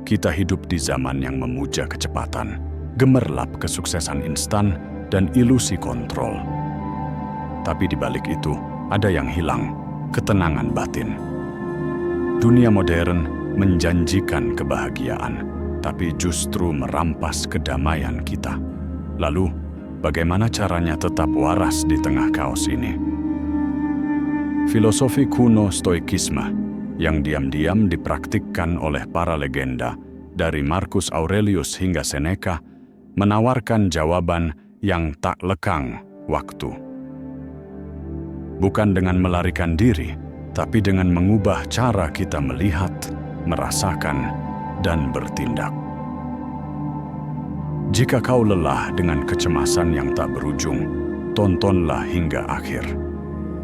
Kita hidup di zaman yang memuja kecepatan, gemerlap kesuksesan instan, dan ilusi kontrol. Tapi di balik itu, ada yang hilang, ketenangan batin. Dunia modern menjanjikan kebahagiaan, tapi justru merampas kedamaian kita. Lalu, bagaimana caranya tetap waras di tengah kaos ini? Filosofi kuno Stoikisme yang diam-diam dipraktikkan oleh para legenda, dari Marcus Aurelius hingga Seneca, menawarkan jawaban yang tak lekang waktu. Bukan dengan melarikan diri, tapi dengan mengubah cara kita melihat, merasakan, dan bertindak. Jika kau lelah dengan kecemasan yang tak berujung, tontonlah hingga akhir.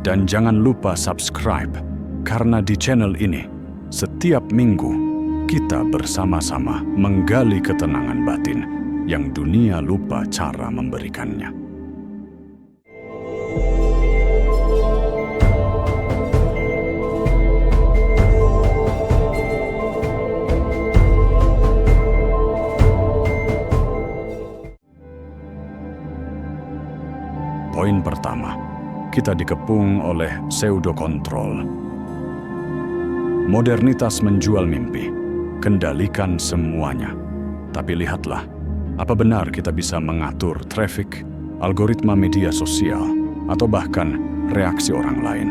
Dan jangan lupa subscribe, karena di channel ini, setiap minggu, kita bersama-sama menggali ketenangan batin yang dunia lupa cara memberikannya. Poin pertama, kita dikepung oleh pseudo-kontrol. Modernitas menjual mimpi, kendalikan semuanya. Tapi lihatlah, apa benar kita bisa mengatur traffic, algoritma media sosial, atau bahkan reaksi orang lain?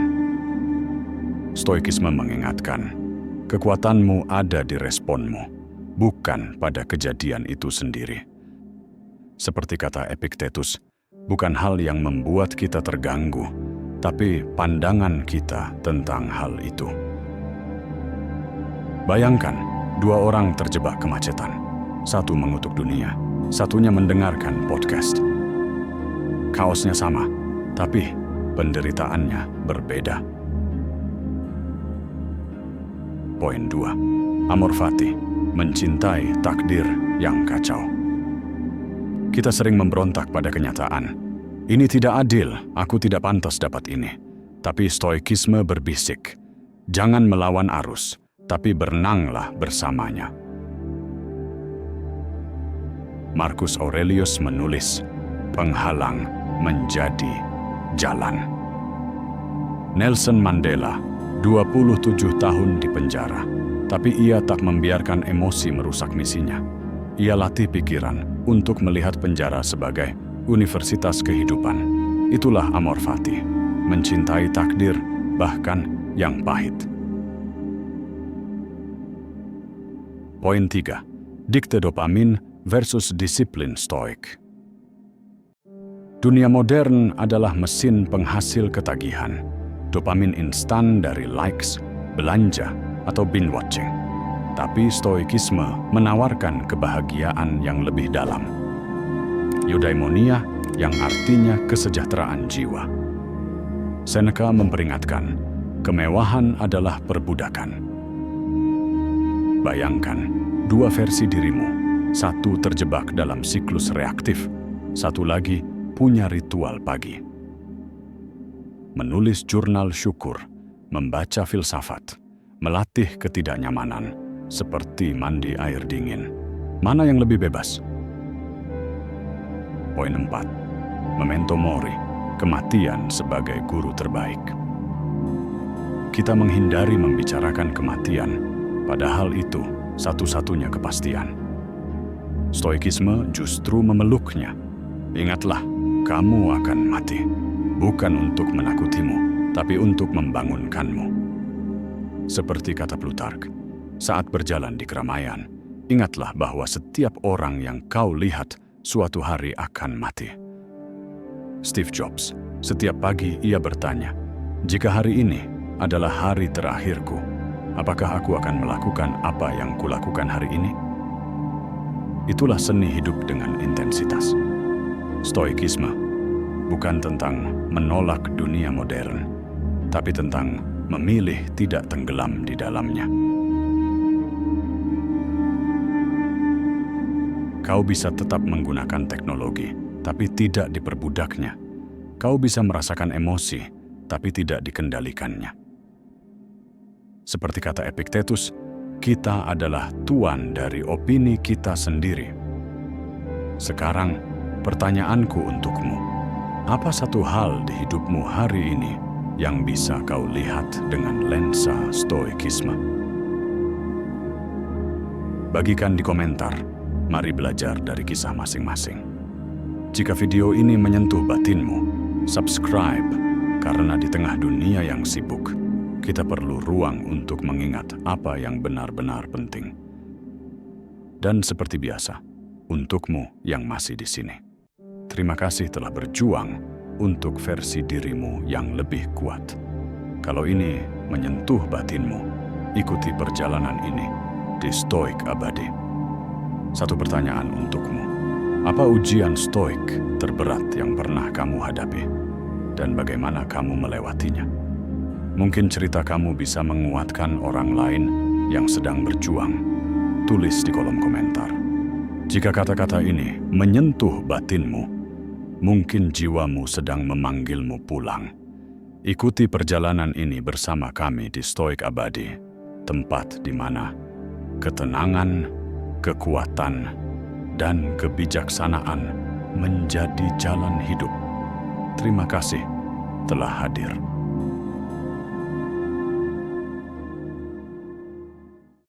Stoikisme mengingatkan, kekuatanmu ada di responmu, bukan pada kejadian itu sendiri. Seperti kata Epictetus, bukan hal yang membuat kita terganggu, tapi pandangan kita tentang hal itu. Bayangkan, dua orang terjebak kemacetan. Satu mengutuk dunia, satunya mendengarkan podcast. Kaosnya sama, tapi penderitaannya berbeda. Poin 2. Amor fati, mencintai takdir yang kacau. Kita sering memberontak pada kenyataan. Ini tidak adil, aku tidak pantas dapat ini. Tapi Stoikisme berbisik, jangan melawan arus, tapi berenanglah bersamanya. Marcus Aurelius menulis, penghalang menjadi jalan. Nelson Mandela, 27 tahun di penjara, tapi ia tak membiarkan emosi merusak misinya. Ia latih pikiran untuk melihat penjara sebagai universitas kehidupan. Itulah amor fati, mencintai takdir bahkan yang pahit. Poin 3. Dikte dopamin versus disiplin stoik. Dunia modern adalah mesin penghasil ketagihan. Dopamin instan dari likes, belanja, atau binge watching. Tapi stoikisme menawarkan kebahagiaan yang lebih dalam. Eudaimonia yang artinya kesejahteraan jiwa. Seneca memperingatkan, kemewahan adalah perbudakan. Bayangkan, dua versi dirimu, satu terjebak dalam siklus reaktif, satu lagi punya ritual pagi. Menulis jurnal syukur, membaca filsafat, melatih ketidaknyamanan, seperti mandi air dingin. Mana yang lebih bebas? Poin 4. Memento mori, kematian sebagai guru terbaik. Kita menghindari membicarakan kematian, padahal itu satu-satunya kepastian. Stoikisme justru memeluknya. Ingatlah, kamu akan mati, bukan untuk menakutimu, tapi untuk membangunkanmu. Seperti kata Plutark, saat berjalan di keramaian, ingatlah bahwa setiap orang yang kau lihat suatu hari akan mati. Steve Jobs, setiap pagi ia bertanya, jika hari ini adalah hari terakhirku, apakah aku akan melakukan apa yang kulakukan hari ini? Itulah seni hidup dengan intensitas. Stoikisme bukan tentang menolak dunia modern, tapi tentang memilih tidak tenggelam di dalamnya. Kau bisa tetap menggunakan teknologi, tapi tidak diperbudaknya. Kau bisa merasakan emosi, tapi tidak dikendalikannya. Seperti kata Epictetus, Kita adalah tuan dari opini kita sendiri. Sekarang, pertanyaanku untukmu, apa satu hal di hidupmu hari ini yang bisa kau lihat dengan lensa stoikisme? Bagikan di komentar, mari belajar dari kisah masing-masing. Jika video ini menyentuh batinmu, subscribe, karena di tengah dunia yang sibuk, kita perlu ruang untuk mengingat apa yang benar-benar penting. Dan seperti biasa, untukmu yang masih di sini, terima kasih telah berjuang untuk versi dirimu yang lebih kuat. Kalau ini menyentuh batinmu, ikuti perjalanan ini di Stoik Abadi. Satu pertanyaan untukmu, apa ujian stoik terberat yang pernah kamu hadapi? Dan bagaimana kamu melewatinya? Mungkin cerita kamu bisa menguatkan orang lain yang sedang berjuang. Tulis di kolom komentar. Jika kata-kata ini menyentuh batinmu, mungkin jiwamu sedang memanggilmu pulang. Ikuti perjalanan ini bersama kami di Stoik Abadi, tempat di mana ketenangan, kekuatan, dan kebijaksanaan menjadi jalan hidup. Terima kasih telah hadir.